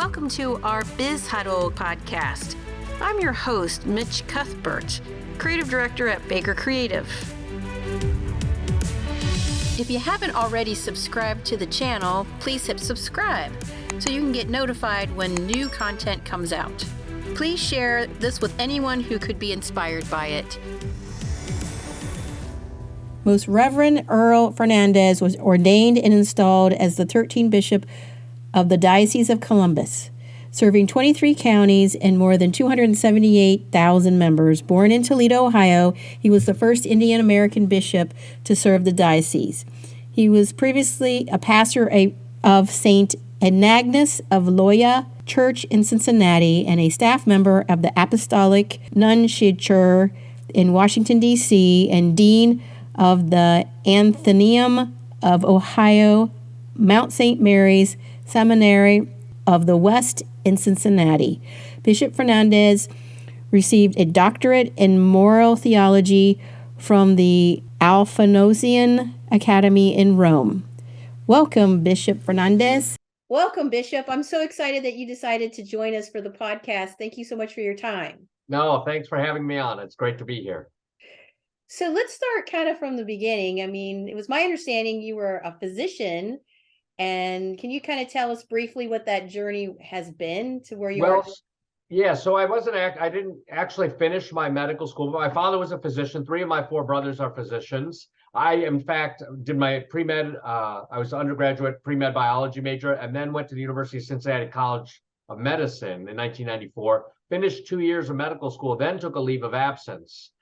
Welcome to our Biz Huddle podcast. I'm your host, Mitch Cuthbert, Creative Director at Baker Creative. If you haven't already subscribed to the channel, please hit subscribe so you can get notified when new content comes out. Please share this with anyone who could be inspired by it. Most Reverend Earl Fernandes was ordained and installed as the 13th Bishop of the Diocese of Columbus, serving 23 counties and more than 278,000 members. Born in Toledo, Ohio, he was the first Indian American bishop to serve the diocese. He was previously a pastor of St. Agnes of Loyola Church in Cincinnati and a staff member of the Apostolic Nunciature in Washington, D.C., and dean of the Athenaeum of Ohio, Mount St. Mary's Seminary of the West in Cincinnati. Bishop Fernandes received a doctorate in moral theology from the Alfonsian Academy in Rome. Welcome, Bishop Fernandes. Welcome, Bishop. I'm so excited that you decided to join us for the podcast. Thank you so much for your time. No, thanks for having me on. It's great to be here. So let's start kind of from the beginning. I mean, it was my understanding you were a physician. And can you kind of tell us briefly what that journey has been to where you are? Yeah, so I didn't actually finish my medical school, but my father was a physician. 3 of my 4 brothers are physicians. I, in fact, did my pre-med, I was an undergraduate pre-med biology major, and then went to the University of Cincinnati College of Medicine in 1994, finished 2 years of medical school, then took a leave of absence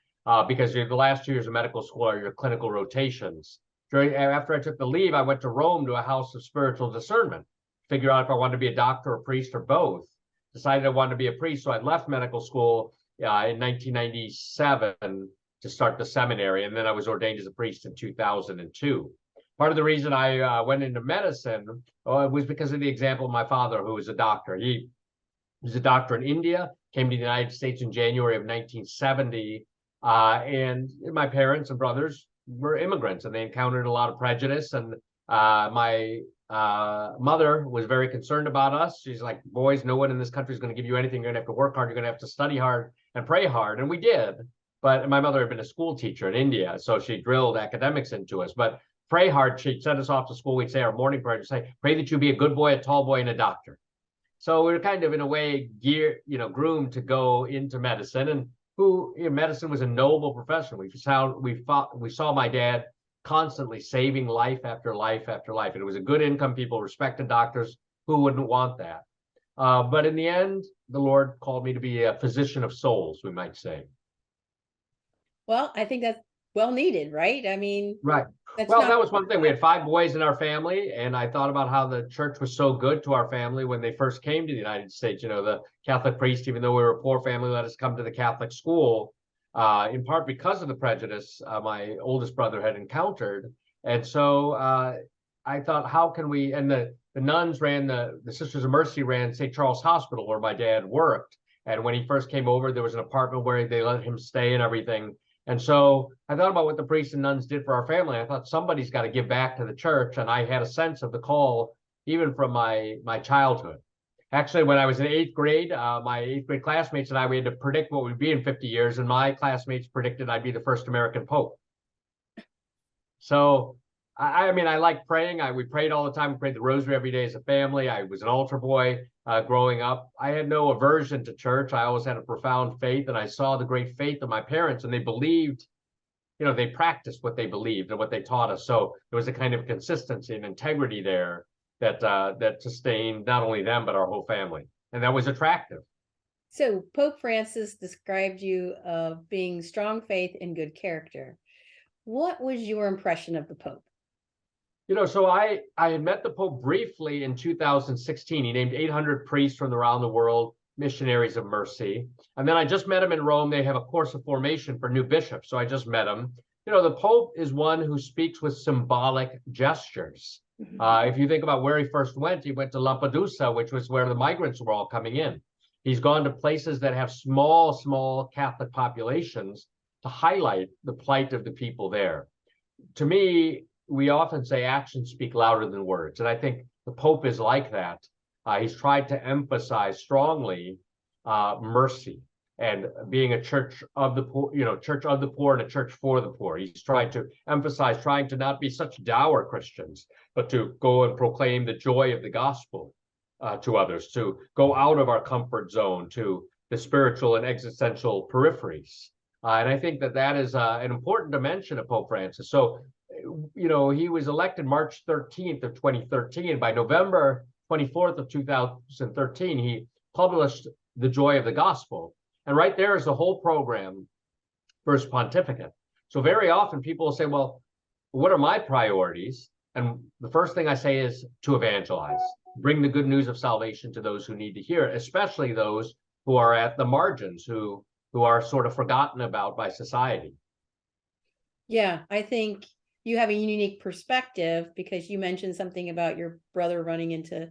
because the last 2 years of medical school are your clinical rotations. After I took the leave, I went to Rome to a house of spiritual discernment, figure out if I wanted to be a doctor, a priest, or both. Decided I wanted to be a priest, so I left medical school in 1997 to start the seminary, and then I was ordained as a priest in 2002. Part of the reason I went into medicine was because of the example of my father, who was a doctor. He was a doctor in India, came to the United States in January of 1970, and my parents and brothers were immigrants, and they encountered a lot of prejudice. And my mother was very concerned about us. She's like, boys, no one in this country is going to give you anything. You're going to have to work hard. You're going to have to study hard and pray hard. And we did. But my mother had been a school teacher in India, so she drilled academics into us. But pray hard. She'd send us off to school. We'd say our morning prayer, say, pray that you be a good boy, a tall boy, and a doctor. So we were kind of, in a way, groomed to go into medicine. And medicine was a noble profession. We saw my dad constantly saving life after life after life. And it was a good income. People respected doctors. Who wouldn't want that? But in the end, the Lord called me to be a physician of souls, we might say. Well, I think that's well needed, right? I mean, right. Well, that was one thing. We had 5 boys in our family, and I thought about how the church was so good to our family when they first came to the United States. The Catholic priest, even though we were a poor family, let us come to the Catholic school, in part because of the prejudice my oldest brother had encountered. And so I thought, how can we, and the nuns ran, the Sisters of Mercy ran St. Charles Hospital, where my dad worked. And when he first came over, there was an apartment where they let him stay and everything. And so I thought about what the priests and nuns did for our family. I thought somebody's got to give back to the church. And I had a sense of the call, even from my childhood. Actually, when I was in 8th grade, my 8th grade classmates and I, we had to predict what we'd be in 50 years. And my classmates predicted I'd be the first American Pope. So, I mean, I like praying. We prayed all the time. We prayed the rosary every day as a family. I was an altar boy growing up. I had no aversion to church. I always had a profound faith, and I saw the great faith of my parents, and they believed, they practiced what they believed and what they taught us. So there was a kind of consistency and integrity there that sustained not only them, but our whole family. And that was attractive. So Pope Francis described you of being strong faith and good character. What was your impression of the Pope? So I had met the Pope briefly in 2016. He named 800 priests from around the world, missionaries of mercy. And then I just met him in Rome. They have a course of formation for new bishops. So I just met him. The Pope is one who speaks with symbolic gestures. Mm-hmm. If you think about where he first went, he went to Lampedusa, which was where the migrants were all coming in. He's gone to places that have small Catholic populations to highlight the plight of the people there. To me, we often say actions speak louder than words. And I think the Pope is like that. He's tried to emphasize strongly mercy and being a church of the poor, church of the poor and a church for the poor. He's tried to emphasize trying to not be such dour Christians, but to go and proclaim the joy of the gospel to others, to go out of our comfort zone to the spiritual and existential peripheries. And I think that is an important dimension of Pope Francis. So, he was elected March 13th of 2013. By November 24th of 2013, he published The Joy of the Gospel. And right there is the whole program for his pontificate. So very often people will say, well, what are my priorities? And the first thing I say is to evangelize, bring the good news of salvation to those who need to hear it, especially those who are at the margins, who are sort of forgotten about by society. Yeah, I think you have a unique perspective because you mentioned something about your brother running into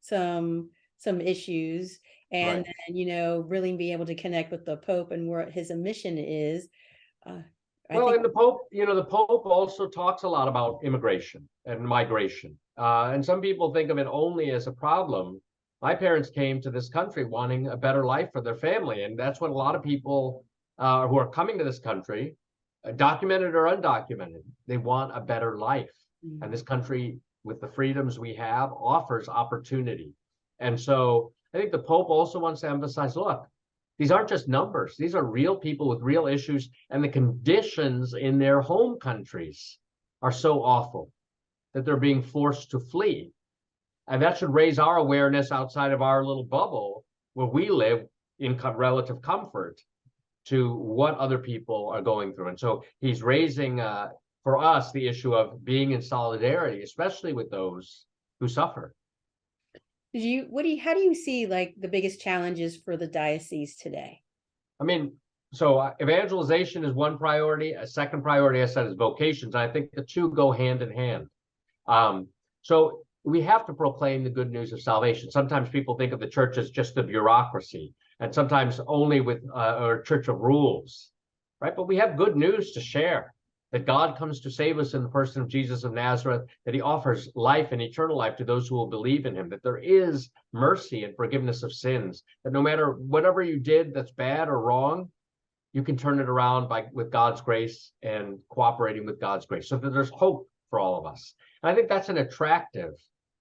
some issues, and Right. then, really be able to connect with the Pope and what his mission is. Well, and the Pope also talks a lot about immigration and migration. And some people think of it only as a problem. My parents came to this country wanting a better life for their family. And that's what a lot of people who are coming to this country, documented or undocumented, they want a better life. Mm-hmm. And this country, with the freedoms we have, offers opportunity. And so I think the Pope also wants to emphasize, look, these aren't just numbers. These are real people with real issues, and the conditions in their home countries are so awful that they're being forced to flee. And that should raise our awareness outside of our little bubble where we live in relative comfort to what other people are going through. And so he's raising for us the issue of being in solidarity, especially with those who suffer. How do you see like the biggest challenges for the diocese today? I mean, so evangelization is one priority. A second priority, I said, is vocations. I think the two go hand in hand. So we have to proclaim the good news of salvation. Sometimes people think of the church as just the bureaucracy, and sometimes only with a church of rules, right? But we have good news to share, that God comes to save us in the person of Jesus of Nazareth, that he offers life and eternal life to those who will believe in him, that there is mercy and forgiveness of sins, that no matter whatever you did that's bad or wrong, you can turn it around with God's grace and cooperating with God's grace, so that there's hope for all of us. And I think that's an attractive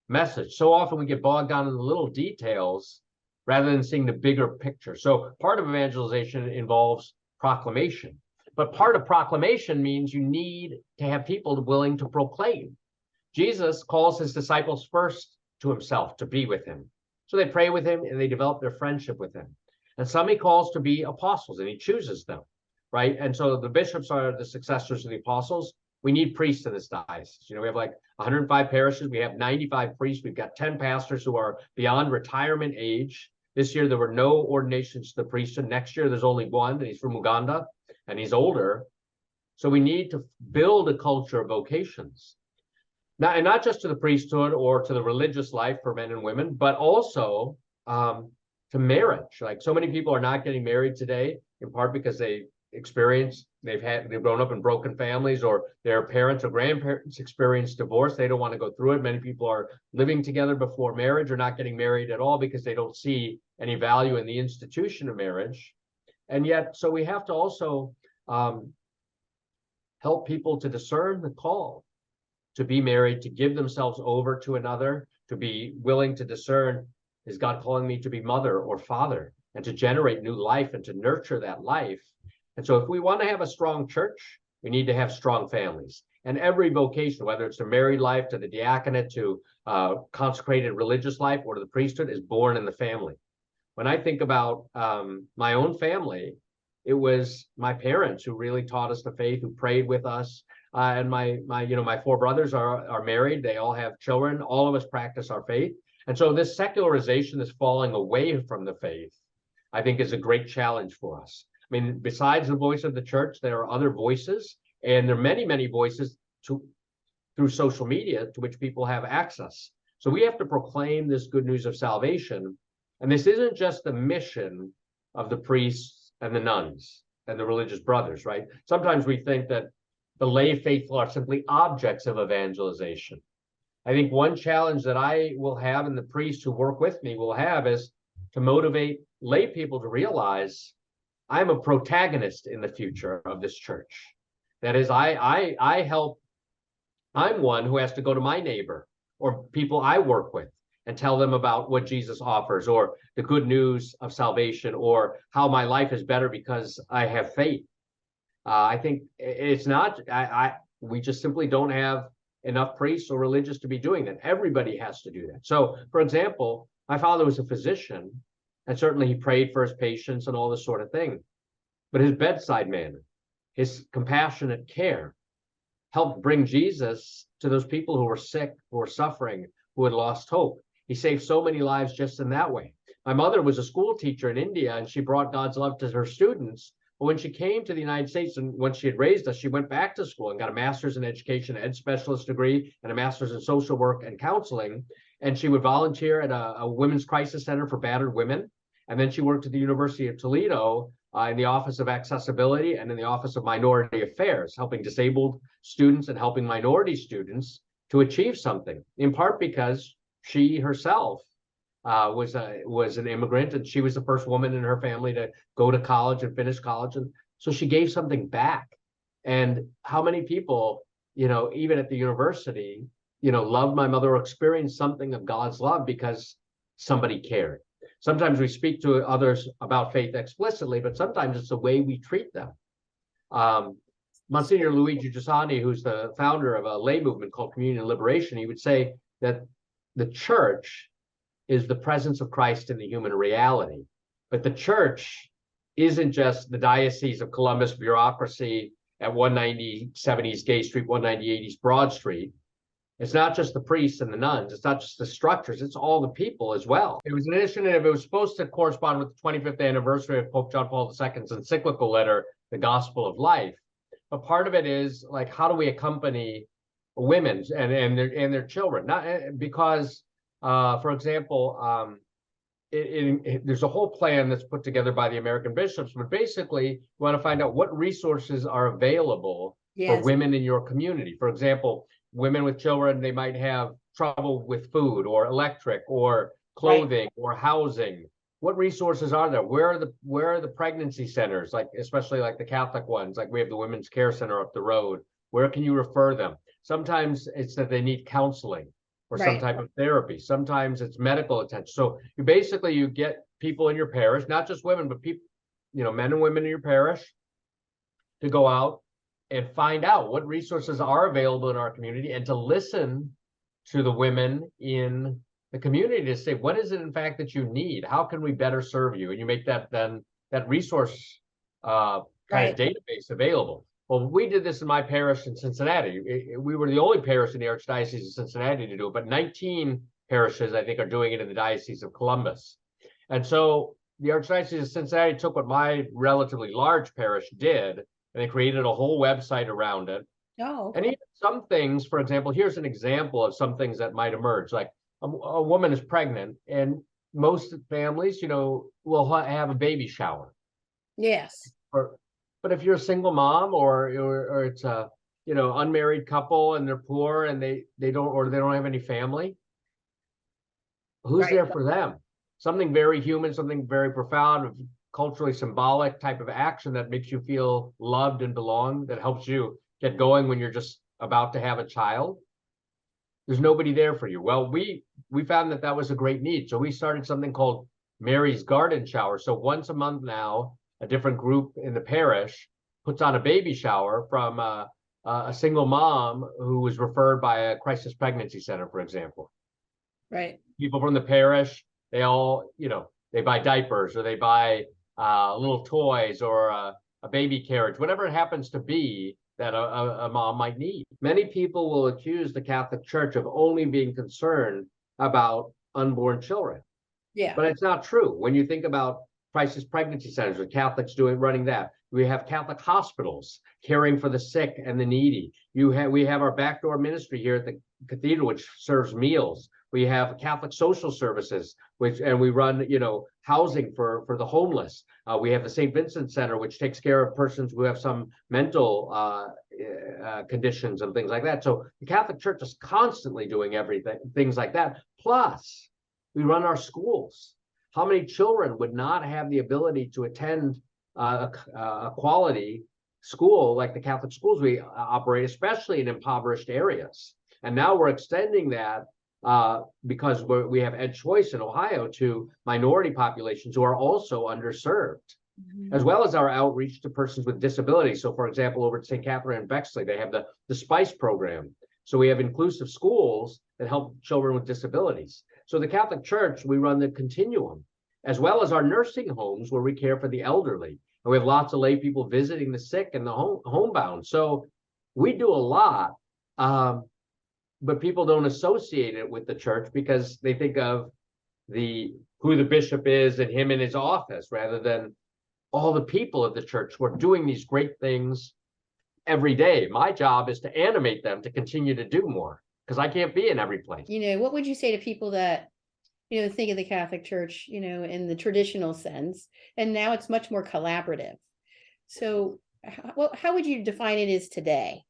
message. So often we get bogged down in the little details rather than seeing the bigger picture. So part of evangelization involves proclamation. But part of proclamation means you need to have people willing to proclaim. Jesus calls his disciples first to himself, to be with him. So they pray with him and they develop their friendship with him. And some he calls to be apostles, and he chooses them, right? And so the bishops are the successors of the apostles. We need priests in this diocese. We have like 105 parishes. We have 95 priests. We've got 10 pastors who are beyond retirement age. This year, there were no ordinations to the priesthood. Next year, there's only one, and he's from Uganda, and he's older. So we need to build a culture of vocations. And not just to the priesthood or to the religious life for men and women, but also to marriage. Like, so many people are not getting married today, in part because they've grown up in broken families, or their parents or grandparents experienced divorce. They don't want to go through it. Many people are living together before marriage or not getting married at all because they don't see any value in the institution of marriage. And yet, so we have to also help people to discern the call to be married, to give themselves over to another, to be willing to discern, is God calling me to be mother or father, and to generate new life and to nurture that life. And so if we want to have a strong church, we need to have strong families. And every vocation, whether it's the married life, to the diaconate, to consecrated religious life, or to the priesthood, is born in the family. When I think about my own family, it was my parents who really taught us the faith, who prayed with us. And my four brothers are married. They all have children. All of us practice our faith. And so this secularization, this falling away from the faith, I think is a great challenge for us. I mean, besides the voice of the church, there are other voices, and there are many, many voices through social media to which people have access. So we have to proclaim this good news of salvation. And this isn't just the mission of the priests and the nuns and the religious brothers, right? Sometimes we think that the lay faithful are simply objects of evangelization. I think one challenge that I will have, and the priests who work with me will have, is to motivate lay people to realize I'm a protagonist in the future of this church. That is, I help. I'm one who has to go to my neighbor or people I work with and tell them about what Jesus offers, or the good news of salvation, or how my life is better because I have faith. I think it's not. We just simply don't have enough priests or religious to be doing that. Everybody has to do that. So, for example, my father was a physician, and certainly he prayed for his patients and all this sort of thing. But his bedside manner, his compassionate care, helped bring Jesus to those people who were sick, who were suffering, who had lost hope. He saved so many lives just in that way. My mother was a school teacher in India, and she brought God's love to her students. But when she came to the United States, and once she had raised us, she went back to school and got a master's in education, ed specialist degree, and a master's in social work and counseling. And she would volunteer at a women's crisis center for battered women. And then she worked at the University of Toledo in the Office of Accessibility and in the Office of Minority Affairs, helping disabled students and helping minority students to achieve something, in part because she herself was an immigrant, and she was the first woman in her family to go to college and finish college. And so she gave something back. And how many people, even at the university, loved my mother or experienced something of God's love because somebody cared. Sometimes we speak to others about faith explicitly, but sometimes it's the way we treat them. Monsignor Luigi Giussani, who's the founder of a lay movement called Communion and Liberation, he would say that the church is the presence of Christ in the human reality. But the church isn't just the Diocese of Columbus bureaucracy at 197 East Gay Street, 198 East Broad Street. It's not just the priests and the nuns. It's not just the structures. It's all the people as well. It was an initiative. It was supposed to correspond with the 25th anniversary of Pope John Paul II's encyclical letter, The Gospel of Life. But part of it is like, how do we accompany women and their children? Not because, for example, there's a whole plan that's put together by the American bishops, but basically you want to find out what resources are available for women in your community. For example, women with children, they might have trouble with food or electric or clothing or housing. What resources are there? Where are the pregnancy centers, like especially like the Catholic ones? Like we have the Women's Care Center up the road. Where can you refer them? Sometimes it's that they need counseling or some type of therapy. Sometimes it's medical attention. So you get people in your parish, not just women, but people, men and women in your parish, to go out and find out what resources are available in our community, and to listen to the women in the community to say, what is it in fact that you need? How can we better serve you? And you make that resource kind of database available. Well, we did this in my parish in Cincinnati. We were the only parish in the Archdiocese of Cincinnati to do it, but 19 parishes, I think, are doing it in the Diocese of Columbus. And so the Archdiocese of Cincinnati took what my relatively large parish did, and they created a whole website around it. Oh, okay. And even some things, for example, here's an example of some things that might emerge. Like a woman is pregnant, and most families, will have a baby shower. Yes. But if you're a single mom or it's a unmarried couple and they're poor and they don't have any family, who's there for them? Something very human, something very profound, culturally symbolic type of action that makes you feel loved and belong, that helps you get going when you're just about to have a child. There's nobody there for you. Well, we found that was a great need. So we started something called Mary's Garden Shower. So once a month now, a different group in the parish puts on a baby shower from a single mom who was referred by a crisis pregnancy center, for example. Right. People from the parish, they all, they buy diapers, or they buy little toys, or a baby carriage, whatever it happens to be that a mom might need. Many people will accuse the Catholic Church of only being concerned about unborn children. Yeah. But it's not true. When you think about crisis pregnancy centers, with Catholics running that, we have Catholic hospitals caring for the sick and the needy. We have our backdoor ministry here at the cathedral, which serves meals. We have Catholic social services and we run, housing for the homeless. We have the St. Vincent Center, which takes care of persons who have some mental conditions and things like that. So the Catholic Church is constantly doing things like that. Plus, we run our schools. How many children would not have the ability to attend a quality school like the Catholic schools we operate, especially in impoverished areas? And now we're extending that because we have Ed Choice in Ohio to minority populations who are also underserved, as well as our outreach to persons with disabilities. So, for example, over at St. Catherine and Bexley, they have the SPICE program. So we have inclusive schools that help children with disabilities. So the Catholic Church, we run the continuum, as well as our nursing homes where we care for the elderly. And we have lots of lay people visiting the sick and the homebound. So we do a lot. But people don't associate it with the church because they think of who the bishop is and him in his office, rather than all the people of the church who are doing these great things every day. My job is to animate them to continue to do more, because I can't be in every place. What would you say to people that, think of the Catholic Church, in the traditional sense, and now it's much more collaborative. So how would you define it as today?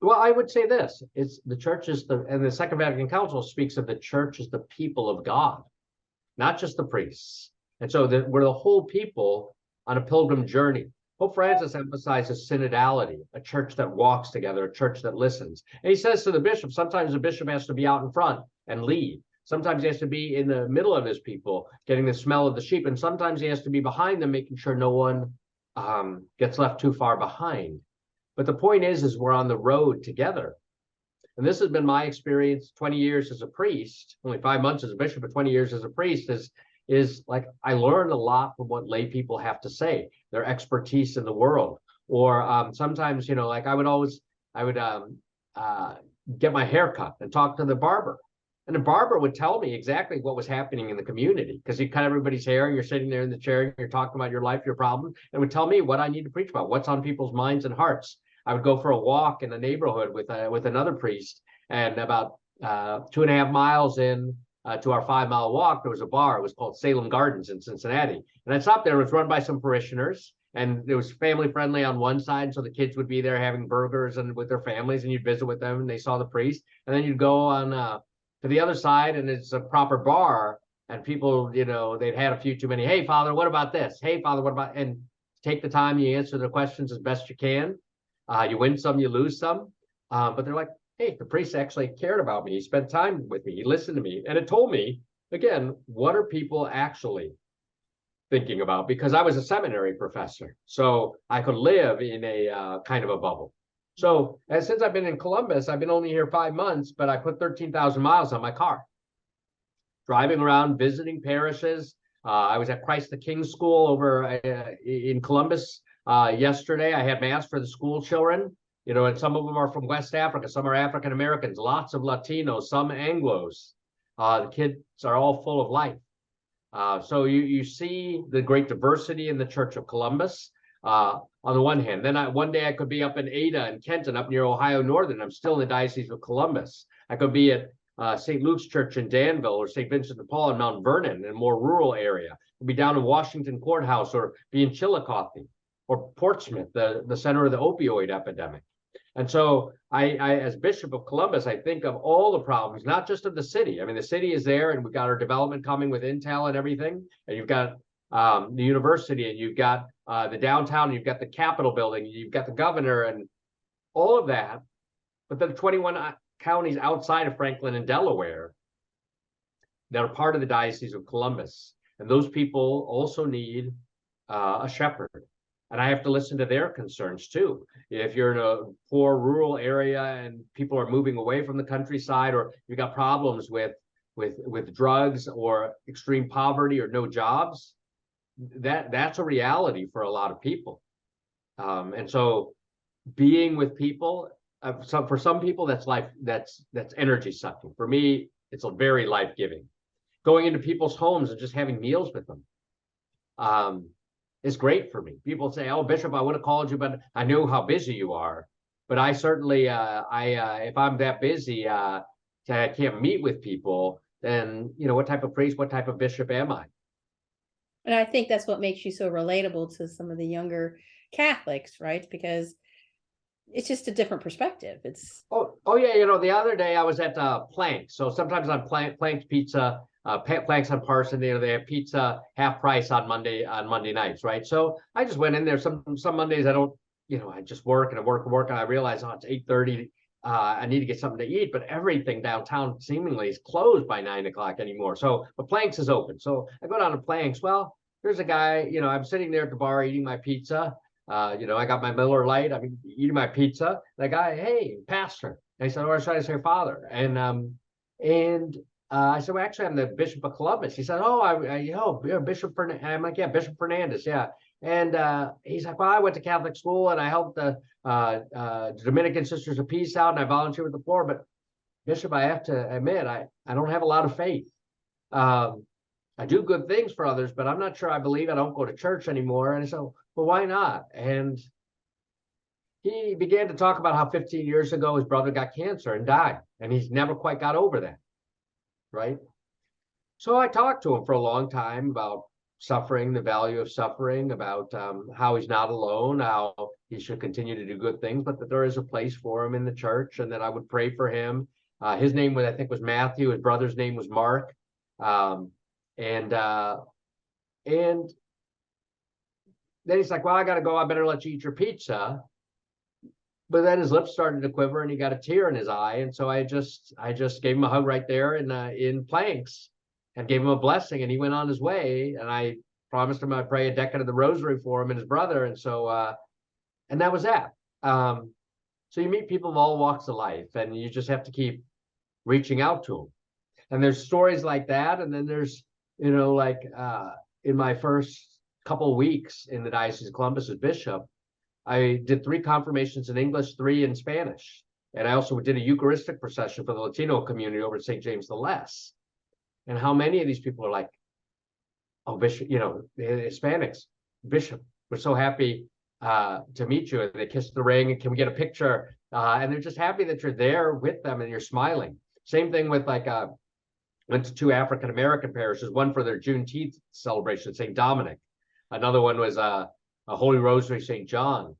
Well, I would say this: the church and the Second Vatican Council speaks of the church as the people of God, not just the priests. And so we're the whole people on a pilgrim journey. Pope Francis emphasizes synodality, a church that walks together, a church that listens. And he says to the bishop, sometimes the bishop has to be out in front and lead. Sometimes he has to be in the middle of his people, getting the smell of the sheep. And sometimes he has to be behind them, making sure no one gets left too far behind. But the point is we're on the road together. And this has been my experience 20 years as a priest, only 5 months as a bishop, but 20 years as a priest is like I learned a lot from what lay people have to say, their expertise in the world. Or sometimes, like I would get my hair cut and talk to the barber. And the barber would tell me exactly what was happening in the community, because he cut everybody's hair and you're sitting there in the chair and you're talking about your life, your problem, and would tell me what I need to preach about, what's on people's minds and hearts. I would go for a walk in a neighborhood with another priest, and about 2.5 miles in to our 5-mile walk, there was a bar. It was called Salem Gardens in Cincinnati. And I stopped there. It was run by some parishioners, and it was family friendly on one side. So the kids would be there having burgers and with their families, and you'd visit with them and they saw the priest. And then you'd go on to the other side, and it's a proper bar, and people, they'd had a few too many. Hey, Father, what about this? Hey, Father, what about, and take the time, you answer the questions as best you can. You win some, you lose some. But they're like, hey, the priest actually cared about me. He spent time with me. He listened to me. And it told me, again, what are people actually thinking about? Because I was a seminary professor, so I could live in a kind of a bubble. So since I've been in Columbus, I've been only here 5 months, but I put 13,000 miles on my car, driving around, visiting parishes. I was at Christ the King School over in Columbus yesterday. I had mass for the school children, and some of them are from West Africa, some are African Americans, lots of Latinos, some Anglos. The kids are all full of life. So you see the great diversity in the Church of Columbus on the one hand. Then one day I could be up in Ada and Kenton, up near Ohio Northern. I'm still in the Diocese of Columbus. I could be at St. Luke's Church in Danville, or St. Vincent de Paul in Mount Vernon, in a more rural area. I could be down in Washington Courthouse, or be in Chillicothe, or Portsmouth, the center of the opioid epidemic. And so I, as Bishop of Columbus, I think of all the problems, not just of the city. I mean, the city is there, and we've got our development coming with Intel and everything. And you've got the university, and you've got the downtown, and you've got the Capitol building, you've got the governor, and all of that. But the 21 counties outside of Franklin and Delaware that are part of the Diocese of Columbus. And those people also need a shepherd. And I have to listen to their concerns too. If you're in a poor rural area and people are moving away from the countryside, or you've got problems with drugs or extreme poverty or no jobs, that's a reality for a lot of people. And so being with people, for some people, that's life, that's energy sucking. For me, it's a very life-giving. Going into people's homes and just having meals with them is great for me. People say, "Oh, Bishop, I would have called you, but I know how busy you are." But I certainly, if I'm that busy, I can't meet with people, then, what type of priest, what type of bishop am I? And I think that's what makes you so relatable to some of the younger Catholics, right? Because it's just a different perspective. It's Oh yeah. The other day I was at Planks. So sometimes on Planks Pizza, Planks on Parson, they have pizza half price on Monday nights, right? So I just went in there. Some Mondays I don't, I just work and I work and I realize, oh, it's 8:30. I need to get something to eat, but everything downtown seemingly is closed by 9 o'clock anymore. So, but Planks is open. So I go down to Planks. Well, there's a guy, I'm sitting there at the bar eating my pizza. I got my Miller Lite. I'm eating my pizza. The guy, hey, pastor. And he said, "Oh, I was trying to say father." And I said, "Well, actually, I'm the Bishop of Columbus." He said, "Oh, you're Bishop Fernandes." I'm like, "Yeah, Bishop Fernandes, yeah." And he's like, "Well, I went to Catholic school and I helped the Dominican Sisters of Peace out and I volunteer with the poor. But Bishop, I have to admit, I don't have a lot of faith. I do good things for others, but I'm not sure I believe. I don't go to church anymore." And so, well, why not? And he began to talk about how 15 years ago his brother got cancer and died, and he's never quite got over that, right? So I talked to him for a long time about suffering, the value of suffering, about how he's not alone, how he should continue to do good things, but that there is a place for him in the church, and that I would pray for him. His name was, I think, was Matthew. His brother's name was Mark. And then he's like, "Well, I got to go. I better let you eat your pizza." But then his lips started to quiver and he got a tear in his eye. And so I just gave him a hug right there in Planks and gave him a blessing, and he went on his way. And I promised him I'd pray a decade of the rosary for him and his brother. And so, and that was that. So you meet people of all walks of life, and you just have to keep reaching out to them. And there's stories like that. And then there's, like in my first couple of weeks in the Diocese of Columbus as bishop, I did 3 confirmations in English, 3 in Spanish. And I also did a Eucharistic procession for the Latino community over at St. James the Less. And how many of these people are like, "Oh, Bishop, the Hispanics, Bishop, we're so happy to meet you." And they kiss the ring, and can we get a picture? And they're just happy that you're there with them and you're smiling. Same thing with went to 2 African-American parishes, one for their Juneteenth celebration, St. Dominic. Another one was a Holy Rosary, St. John.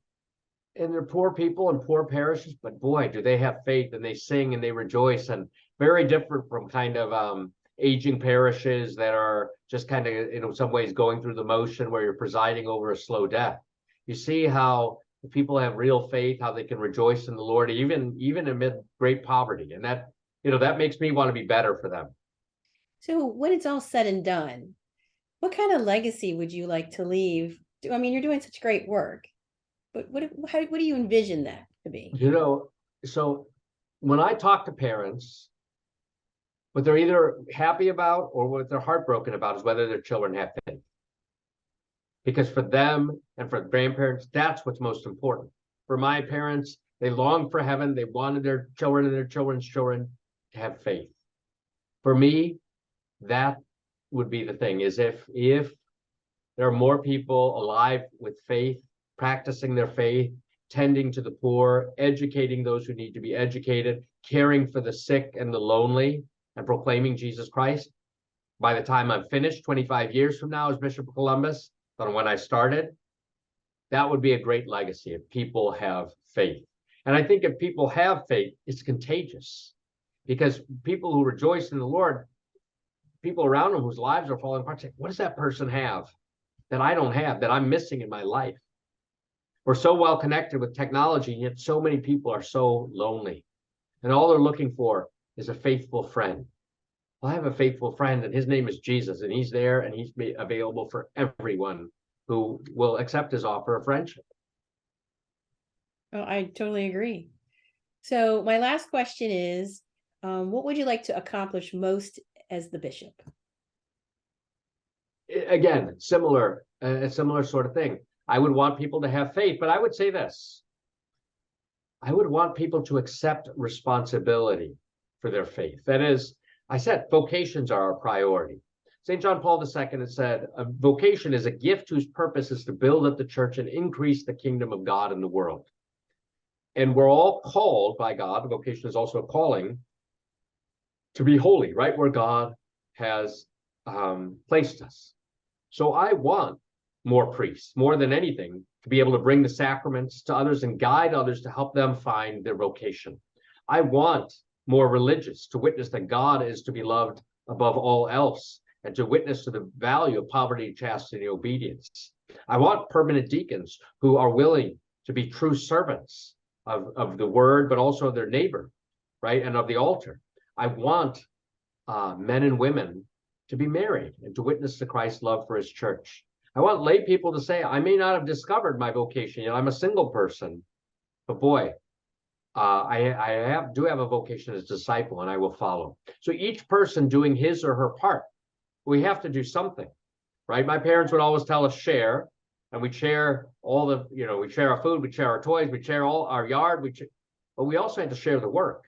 And they're poor people and poor parishes, but boy, do they have faith, and they sing and they rejoice, and very different from kind of aging parishes that are just kind of, in some ways going through the motion where you're presiding over a slow death. You see how the people have real faith, how they can rejoice in the Lord, even amid great poverty. And that, that makes me want to be better for them. so when it's all said and done, what kind of legacy would you like to leave? I mean, you're doing such great work, but what do you envision that to be? So when I talk to parents, what they're either happy about or what they're heartbroken about is whether their children have faith. Because for them and for grandparents, that's what's most important. For my parents, they longed for heaven. They wanted their children and their children's children to have faith. For me, that would be the thing, is if there are more people alive with faith, practicing their faith, tending to the poor, educating those who need to be educated, caring for the sick and the lonely, and proclaiming Jesus Christ. By the time I'm finished 25 years from now as Bishop of Columbus, than when I started, that would be a great legacy if people have faith. And I think if people have faith, it's contagious, because people who rejoice in the Lord, people around them whose lives are falling apart, say, "What does that person have that I don't have, that I'm missing in my life?" We're so well connected with technology, yet so many people are so lonely. And all they're looking for is a faithful friend. Well, I have a faithful friend, and his name is Jesus, and he's there, and he's available for everyone who will accept his offer of friendship. Oh, I totally agree. So my last question is, what would you like to accomplish most as the bishop? Again, a similar sort of thing. I would want people to have faith, but I would say this. I would want people to accept responsibility for their faith. That is, I said, vocations are our priority. St. John Paul II has said, a vocation is a gift whose purpose is to build up the church and increase the kingdom of God in the world. And we're all called by God. Vocation is also a calling to be holy, right where God has placed us. So I want more priests, more than anything, to be able to bring the sacraments to others and guide others to help them find their vocation. I want more religious to witness that God is to be loved above all else and to witness to the value of poverty, chastity, and obedience. I want permanent deacons who are willing to be true servants of the word, but also of their neighbor, right, and of the altar. I want men and women to be married and to witness to Christ's love for his church. I want lay people to say, I may not have discovered my vocation yet. I'm a single person, but boy, I do have a vocation as a disciple, and I will follow. So each person doing his or her part, we have to do something, right? My parents would always tell us share, and we share all the, we share our food, we share our toys, we share all our yard, but we also had to share the work,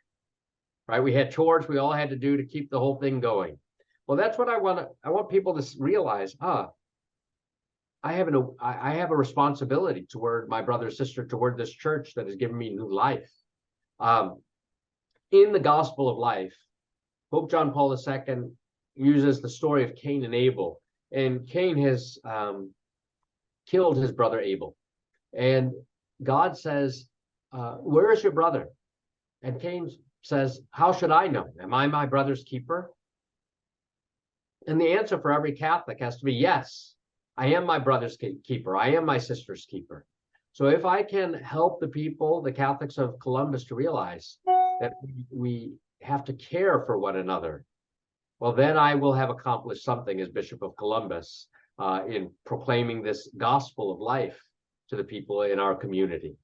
right? We had chores we all had to do to keep the whole thing going. Well, that's what I want people to realize. I have a responsibility toward my brother or sister, toward this church that has given me new life. In the Gospel of Life, Pope John Paul II uses the story of Cain and Abel. And Cain has killed his brother Abel. And God says, where is your brother? And Cain says, how should I know? Am I my brother's keeper? And the answer for every Catholic has to be yes. I am my brother's keeper. I am my sister's keeper. So if I can help the people, the Catholics of Columbus, to realize that we have to care for one another, well, then I will have accomplished something as Bishop of Columbus in proclaiming this gospel of life to the people in our community.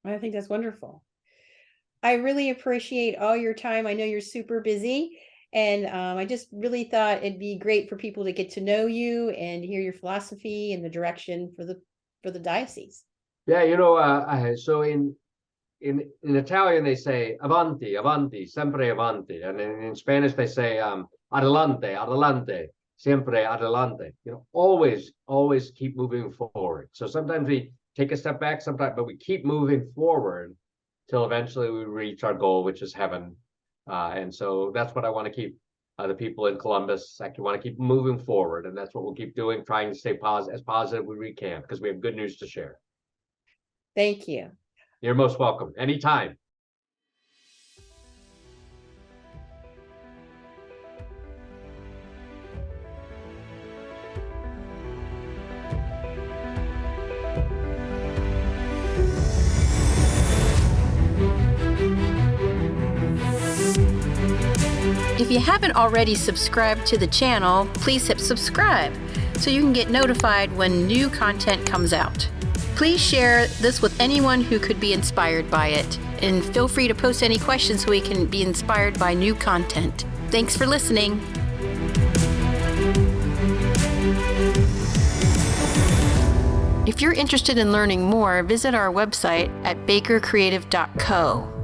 I think that's wonderful. I really appreciate all your time. I know you're super busy. And I just really thought it'd be great for people to get to know you and hear your philosophy and the direction for the diocese. Yeah, so in Italian they say avanti, avanti, sempre avanti, and in Spanish they say adelante, adelante, siempre adelante. Always keep moving forward. So sometimes we take a step back, but we keep moving forward till eventually we reach our goal, which is heaven. And so that's what I want to keep the people in Columbus. I want to keep moving forward, and that's what we'll keep doing, trying to stay as positive as we can, because we have good news to share. Thank you. You're most welcome. Anytime. If you haven't already subscribed to the channel, please hit subscribe so you can get notified when new content comes out. Please share this with anyone who could be inspired by it, and feel free to post any questions so we can be inspired by new content. Thanks for listening. If you're interested in learning more, visit our website at bakercreative.co.